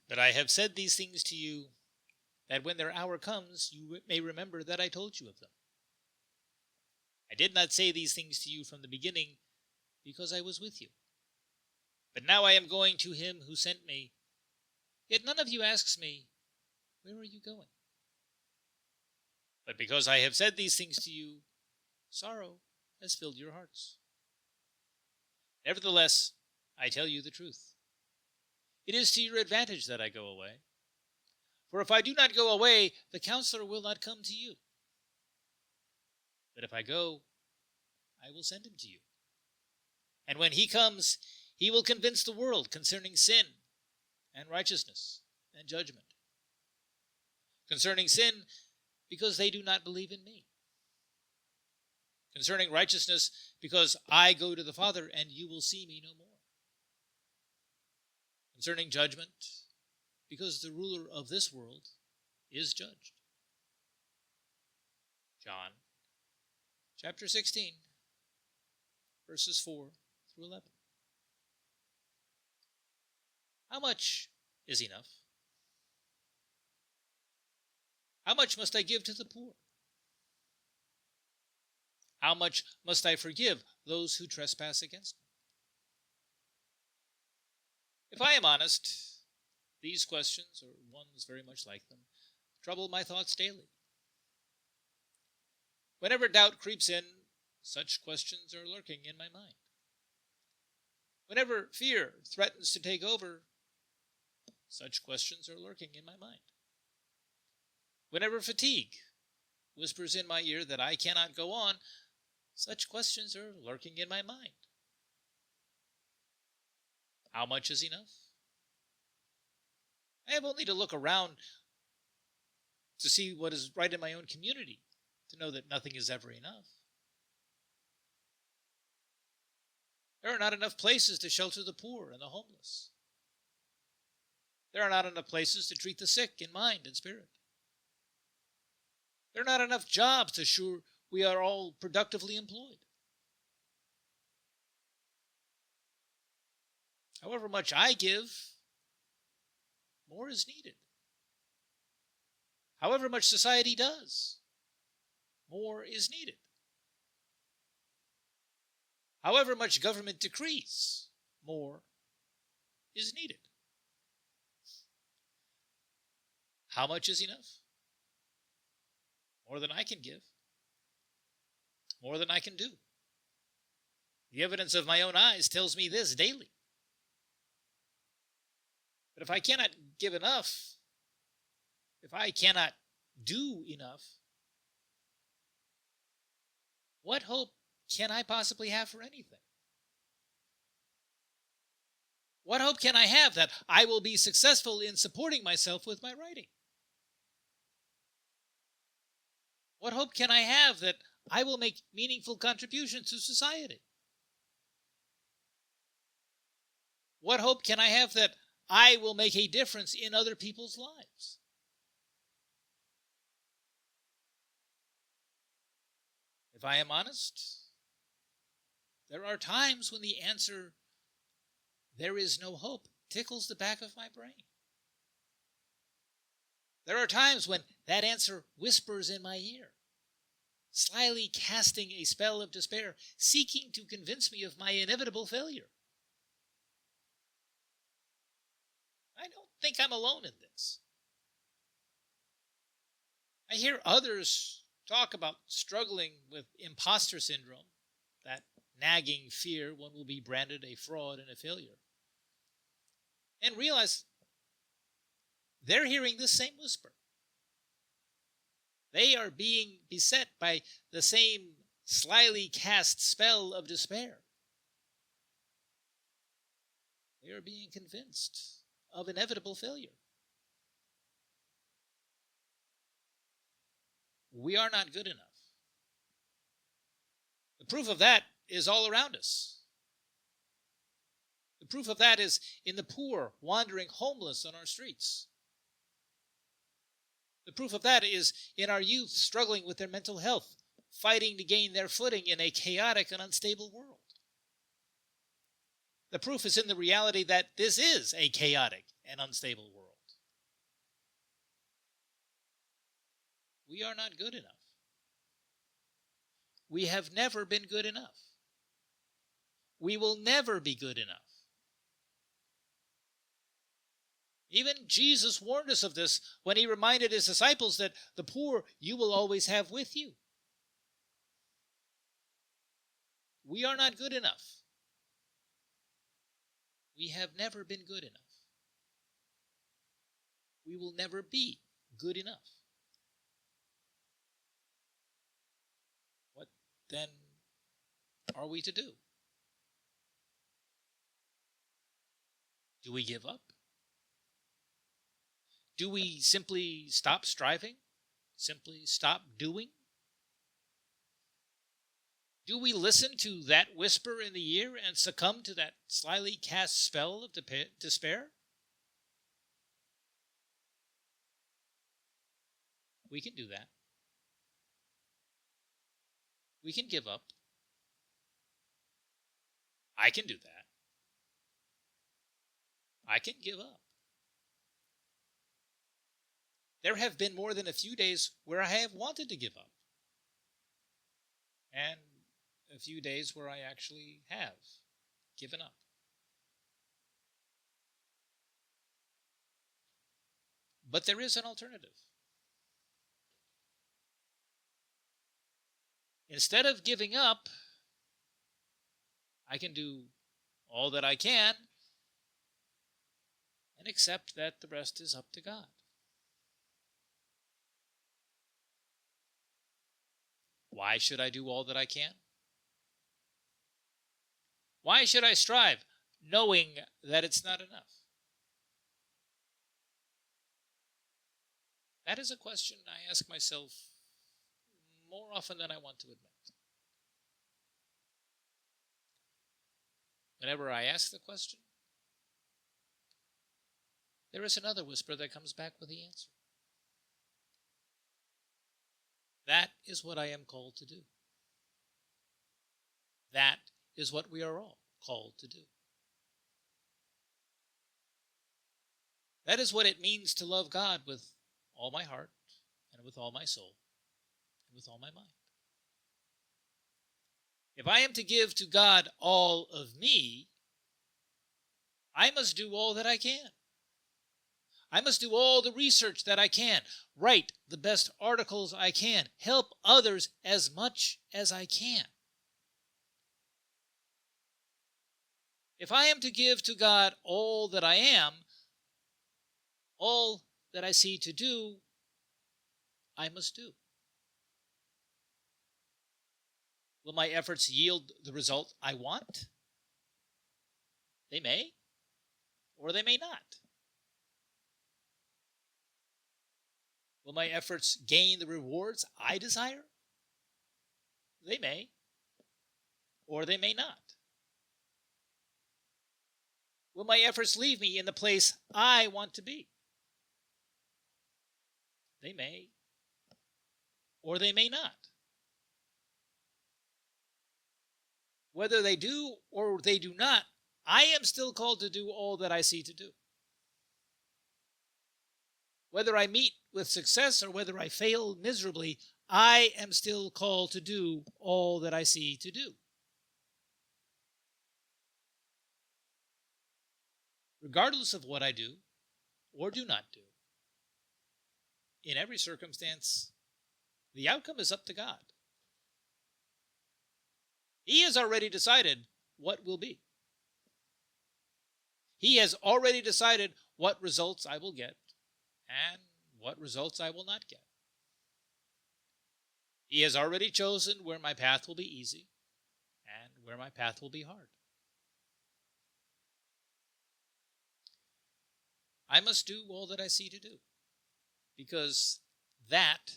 But I have said these things to you, that when their hour comes, you may remember that I told you of them. I did not say these things to you from the beginning, because I was with you. But now I am going to him who sent me, yet none of you asks me, where are you going? But because I have said these things to you, sorrow has filled your hearts. Nevertheless, I tell you the truth. It is to your advantage that I go away. For if I do not go away, the counselor will not come to you. But if I go, I will send him to you. And when he comes, he will convince the world concerning sin and righteousness and judgment. Concerning sin, because they do not believe in me. Concerning righteousness, because I go to the Father, and you will see me no more. Concerning judgment, because the ruler of this world is judged. John chapter 16, verses 4 through 11. How much is enough? How much must I give to the poor? How much must I forgive those who trespass against me? If I am honest, these questions, or ones very much like them, trouble my thoughts daily. Whenever doubt creeps in, such questions are lurking in my mind. Whenever fear threatens to take over, such questions are lurking in my mind. Whenever fatigue whispers in my ear that I cannot go on, such questions are lurking in my mind. How much is enough? I have only to look around to see what is right in my own community to know that nothing is ever enough. There are not enough places to shelter the poor and the homeless. There are not enough places to treat the sick in mind and spirit. There are not enough jobs to assure we are all productively employed. However much I give, more is needed. However much society does, more is needed. However much government decrees, more is needed. How much is enough? More than I can give. More than I can do. The evidence of my own eyes tells me this daily. But if I cannot give enough, if I cannot do enough, what hope can I possibly have for anything? What hope can I have that I will be successful in supporting myself with my writing? What hope can I have that I will make meaningful contributions to society? What hope can I have that I will make a difference in other people's lives? If I am honest, there are times when the answer, there is no hope, tickles the back of my brain. There are times when that answer whispers in my ear, slyly casting a spell of despair, seeking to convince me of my inevitable failure. I don't think I'm alone in this. I hear others talk about struggling with imposter syndrome, that nagging fear one will be branded a fraud and a failure, and realize they're hearing this same whisper. They are being beset by the same slyly cast spell of despair. They are being convinced of inevitable failure. We are not good enough. The proof of that is all around us. The proof of that is in the poor wandering homeless on our streets. The proof of that is in our youth struggling with their mental health, fighting to gain their footing in a chaotic and unstable world. The proof is in the reality that this is a chaotic and unstable world. We are not good enough. We have never been good enough. We will never be good enough. Even Jesus warned us of this when he reminded his disciples that the poor you will always have with you. We are not good enough. We have never been good enough. We will never be good enough. What then are we to do? Do we give up? Do we simply stop striving? Simply stop doing? Do we listen to that whisper in the ear and succumb to that slyly cast spell of despair? We can do that. We can give up. I can do that. I can give up. There have been more than a few days where I have wanted to give up. And a few days where I actually have given up. But there is an alternative. Instead of giving up, I can do all that I can and accept that the rest is up to God. Why should I do all that I can? Why should I strive, knowing that it's not enough? That is a question I ask myself more often than I want to admit. Whenever I ask the question, there is another whisper that comes back with the answer. That is what I am called to do. That is what we are all called to do. That is what it means to love God with all my heart and with all my soul and with all my mind. If I am to give to God all of me, I must do all that I can. I must do all the research that I can, write the best articles I can, help others as much as I can. If I am to give to God all that I am, all that I see to do, I must do. Will my efforts yield the result I want? They may, or they may not. Will my efforts gain the rewards I desire? They may, or they may not. Will my efforts leave me in the place I want to be? They may, or they may not. Whether they do or they do not, I am still called to do all that I see to do. Whether I meet with success or whether I fail miserably, I am still called to do all that I see to do. Regardless of what I do or do not do, in every circumstance, the outcome is up to God. He has already decided what will be. He has already decided what results I will get and what results I will not get. He has already chosen where my path will be easy and where my path will be hard. I must do all that I see to do, because that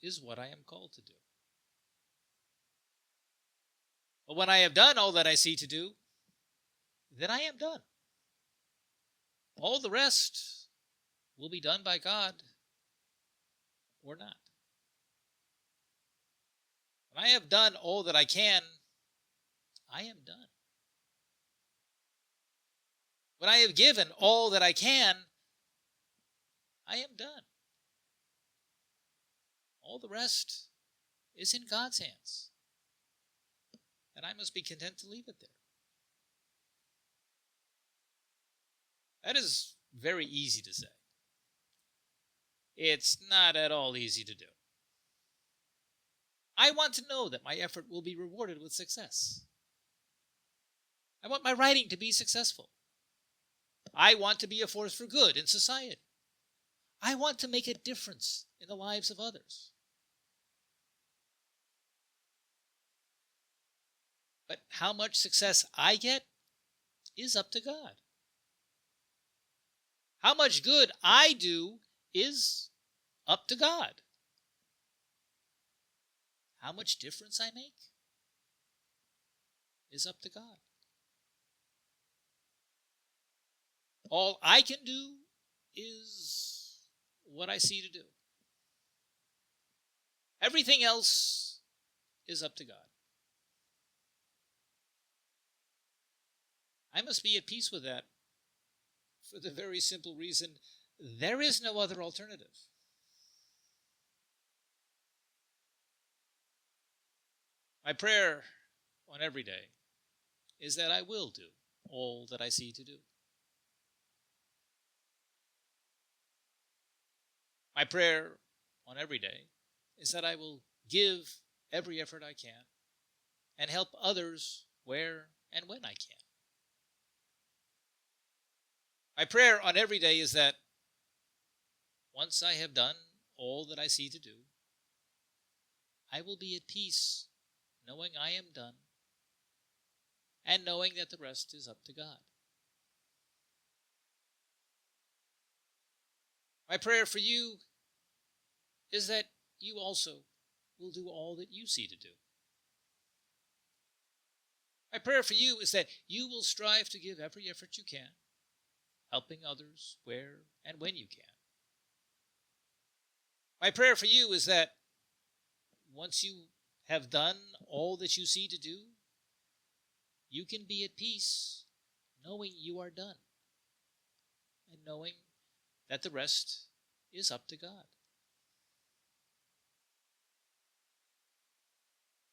is what I am called to do. But when I have done all that I see to do, then I am done. All the rest will be done by God or not. When I have done all that I can, I am done. When I have given all that I can, I am done. All the rest is in God's hands. And I must be content to leave it there. That is very easy to say. It's not at all easy to do. I want to know that my effort will be rewarded with success. I want my writing to be successful. I want to be a force for good in society. I want to make a difference in the lives of others. But how much success I get is up to God. How much good I do is up to God. How much difference I make is up to God. All I can do is what I see to do. Everything else is up to God. I must be at peace with that for the very simple reason there is no other alternative. My prayer on every day is that I will do all that I see to do. My prayer on every day is that I will give every effort I can and help others where and when I can. My prayer on every day is that once I have done all that I see to do, I will be at peace knowing I am done and knowing that the rest is up to God. My prayer for you is that you also will do all that you see to do. My prayer for you is that you will strive to give every effort you can, helping others where and when you can. My prayer for you is that once you have done all that you see to do, you can be at peace knowing you are done and knowing that the rest is up to God.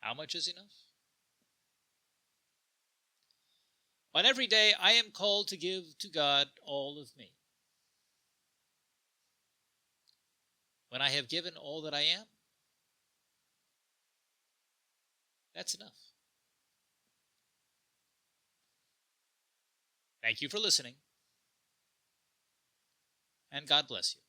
How much is enough? On every day, I am called to give to God all of me. When I have given all that I am, that's enough. Thank you for listening, and God bless you.